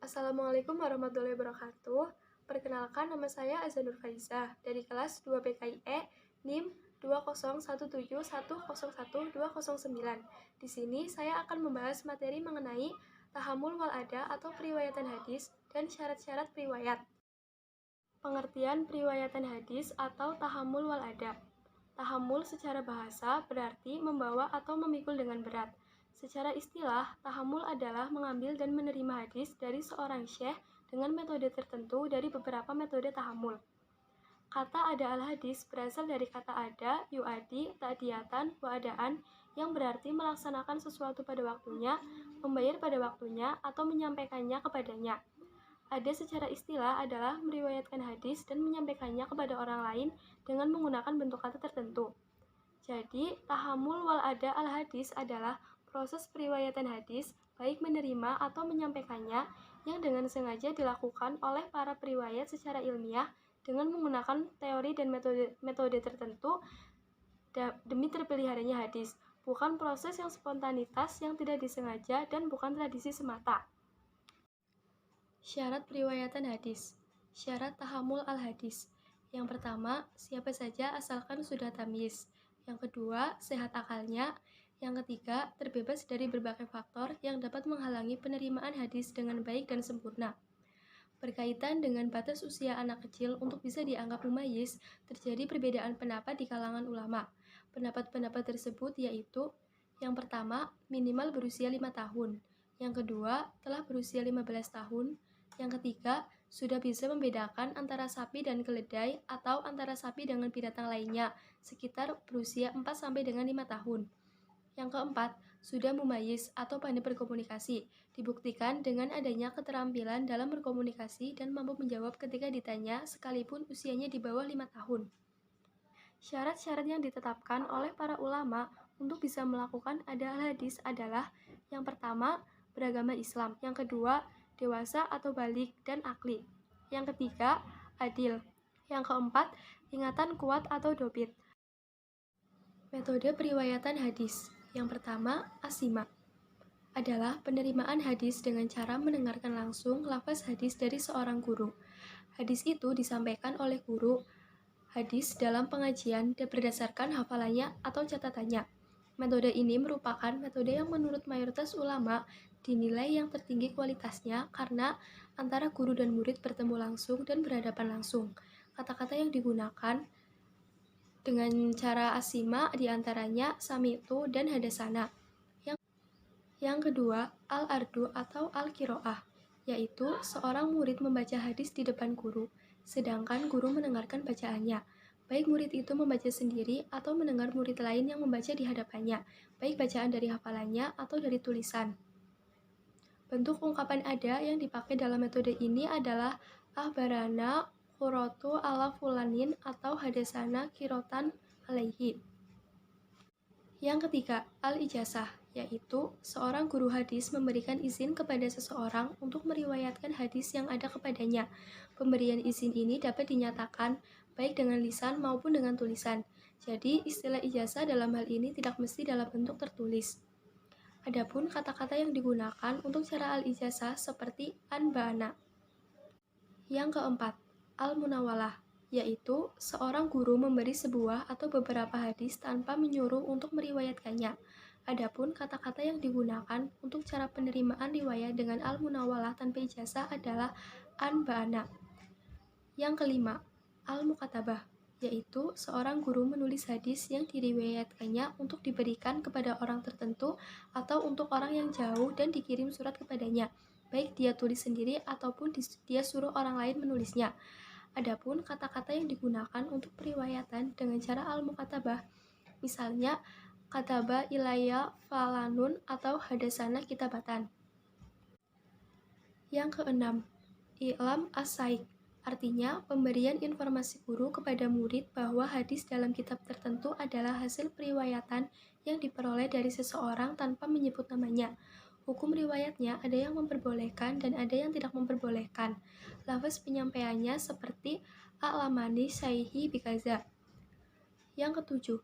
Assalamualaikum warahmatullahi wabarakatuh. Perkenalkan, nama saya Azanur Faizah dari kelas 2 PKIE NIM 20171011209. Di sini saya akan membahas materi mengenai tahammul wal ada atau periwayatan hadis dan syarat-syarat periwayat. Pengertian periwayatan hadis atau tahammul wal ada. Tahammul secara bahasa berarti membawa atau memikul dengan berat. Secara istilah, tahammul adalah mengambil dan menerima hadis dari seorang syekh dengan metode tertentu dari beberapa metode tahammul. Kata ada al-hadis berasal dari kata ada, yu'adi, ta'diyatan, wa'adaan, yang berarti melaksanakan sesuatu pada waktunya, membayar pada waktunya, atau menyampaikannya kepadanya. Ada secara istilah adalah meriwayatkan hadis dan menyampaikannya kepada orang lain dengan menggunakan bentuk kata tertentu. Jadi, tahammul wal ada al-hadis adalah proses periwayatan hadis, baik menerima atau menyampaikannya, yang dengan sengaja dilakukan oleh para periwayat secara ilmiah dengan menggunakan teori dan metode tertentu demi terpeliharanya hadis, bukan proses yang spontanitas yang tidak disengaja dan bukan tradisi semata. Syarat periwayatan hadis. Syarat tahammul al-hadis. Yang pertama, siapa saja asalkan sudah tamyiz. Yang kedua, sehat akalnya. Yang ketiga, terbebas dari berbagai faktor yang dapat menghalangi penerimaan hadis dengan baik dan sempurna. Berkaitan dengan batas usia anak kecil untuk bisa dianggap mumayyiz, terjadi perbedaan pendapat di kalangan ulama. Pendapat-pendapat tersebut yaitu: yang pertama, minimal berusia 5 tahun. Yang kedua, telah berusia 15 tahun. Yang ketiga, sudah bisa membedakan antara sapi dan keledai atau antara sapi dengan binatang lainnya, sekitar berusia 4 sampai dengan 5 tahun. Yang keempat, sudah mumayyiz atau pandai berkomunikasi, dibuktikan dengan adanya keterampilan dalam berkomunikasi dan mampu menjawab ketika ditanya sekalipun usianya di bawah 5 tahun. Syarat-syarat yang ditetapkan oleh para ulama untuk bisa melakukan ada al-hadis adalah: yang pertama, beragama Islam. Yang kedua, dewasa atau balik dan akli. Yang ketiga, adil. Yang keempat, ingatan kuat atau dobit. Metode periwayatan hadis. Yang pertama, asima adalah penerimaan hadis dengan cara mendengarkan langsung lafaz hadis dari seorang guru. Hadis itu disampaikan oleh guru hadis dalam pengajian dan berdasarkan hafalannya atau catatannya. Metode ini merupakan metode yang menurut mayoritas ulama dinilai yang tertinggi kualitasnya karena antara guru dan murid bertemu langsung dan berhadapan langsung. Kata-kata yang digunakan dengan cara asima diantaranya sami'tu dan hadasana. Yang kedua, al-ardu atau al-kiro'ah, yaitu seorang murid membaca hadis di depan guru, sedangkan guru mendengarkan bacaannya. Baik murid itu membaca sendiri atau mendengar murid lain yang membaca di hadapannya, baik bacaan dari hafalannya atau dari tulisan. Bentuk ungkapan ada yang dipakai dalam metode ini adalah ahbarana qurratu ala fulanin atau hadasana kirotan alaihi. Yang ketiga, al-ijazah, yaitu seorang guru hadis memberikan izin kepada seseorang untuk meriwayatkan hadis yang ada kepadanya. Pemberian izin ini dapat dinyatakan baik dengan lisan maupun dengan tulisan. Jadi, istilah ijazah dalam hal ini tidak mesti dalam bentuk tertulis. Adapun kata-kata yang digunakan untuk cara al-ijazah seperti anba'ana. Yang keempat, al-munawalah, yaitu seorang guru memberi sebuah atau beberapa hadis tanpa menyuruh untuk meriwayatkannya. Adapun kata-kata yang digunakan untuk cara penerimaan riwayat dengan al-munawalah tanpa ijazah adalah anba'ana. Yang kelima, al-mukatabah, yaitu seorang guru menulis hadis yang diriwayatkannya untuk diberikan kepada orang tertentu atau untuk orang yang jauh dan dikirim surat kepadanya, baik dia tulis sendiri ataupun dia suruh orang lain menulisnya. Adapun kata-kata yang digunakan untuk periwayatan dengan cara al-mukatabah, misalnya kataba ilayya falanun atau hadasana kitabatan. Yang keenam, i'lam as-saik, artinya pemberian informasi guru kepada murid bahwa hadis dalam kitab tertentu adalah hasil periwayatan yang diperoleh dari seseorang tanpa menyebut namanya. Hukum riwayatnya ada yang memperbolehkan dan ada yang tidak memperbolehkan. Lafaz penyampaiannya seperti a'lamani syaihi bikaza. Yang ketujuh,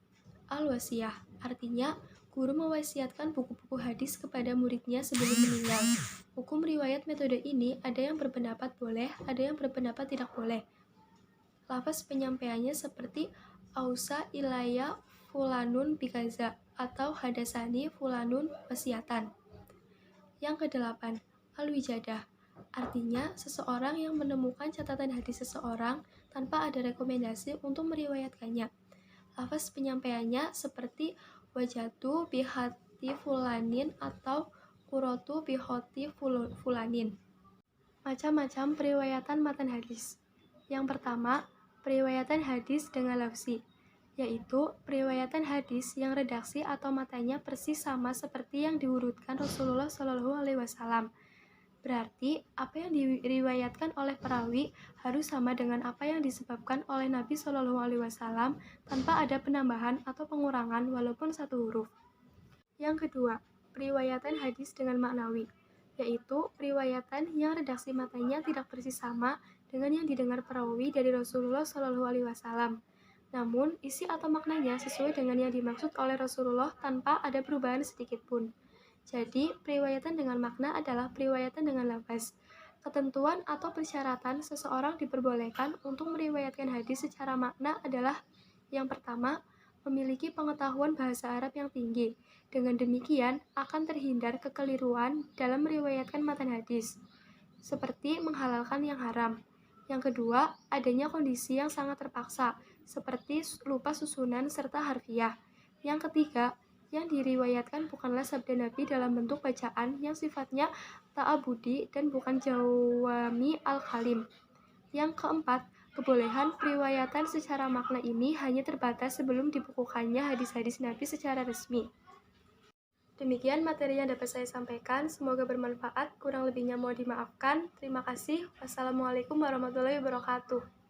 al-wasiyah, artinya Guru mewasiatkan buku-buku hadis kepada muridnya sebelum meninggal. Hukum riwayat metode ini ada yang berpendapat boleh, ada yang berpendapat tidak boleh. Lafaz penyampaiannya seperti ausa ilaya fulanun bikaza atau hadasani fulanun wasiatan. Yang kedelapan, al-wijadah. Artinya, seseorang yang menemukan catatan hadis seseorang tanpa ada rekomendasi untuk meriwayatkannya. Lafaz penyampaiannya seperti wajatu bihati fulanin atau kurotu bihoti fulanin. Macam-macam periwayatan matan hadis. Yang pertama, periwayatan hadis dengan lafzi, yaitu periwayatan hadis yang redaksi atau matanya persis sama seperti yang diurutkan Rasulullah SAW. Berarti, apa yang diriwayatkan oleh perawi harus sama dengan apa yang disebabkan oleh Nabi SAW tanpa ada penambahan atau pengurangan walaupun satu huruf. Yang kedua, periwayatan hadis dengan maknawi, yaitu periwayatan yang redaksi matanya tidak persis sama dengan yang didengar perawi dari Rasulullah SAW. Namun, isi atau maknanya sesuai dengan yang dimaksud oleh Rasulullah tanpa ada perubahan sedikit pun. Jadi, periwayatan dengan makna adalah periwayatan dengan lafaz. Ketentuan atau persyaratan seseorang diperbolehkan untuk meriwayatkan hadis secara makna adalah yang pertama, memiliki pengetahuan bahasa Arab yang tinggi. Dengan demikian, akan terhindar kekeliruan dalam meriwayatkan matan hadis, seperti menghalalkan yang haram. Yang kedua, adanya kondisi yang sangat terpaksa, seperti lupa susunan serta harfiah. Yang ketiga, yang diriwayatkan bukanlah sabda Nabi dalam bentuk bacaan yang sifatnya ta'abudi dan bukan jawami al-kalim. Yang keempat, kebolehan periwayatan secara makna ini hanya terbatas sebelum dibukukannya hadis-hadis Nabi secara resmi. Demikian materi yang dapat saya sampaikan, semoga bermanfaat, kurang lebihnya mohon dimaafkan. Terima kasih. Wassalamualaikum warahmatullahi wabarakatuh.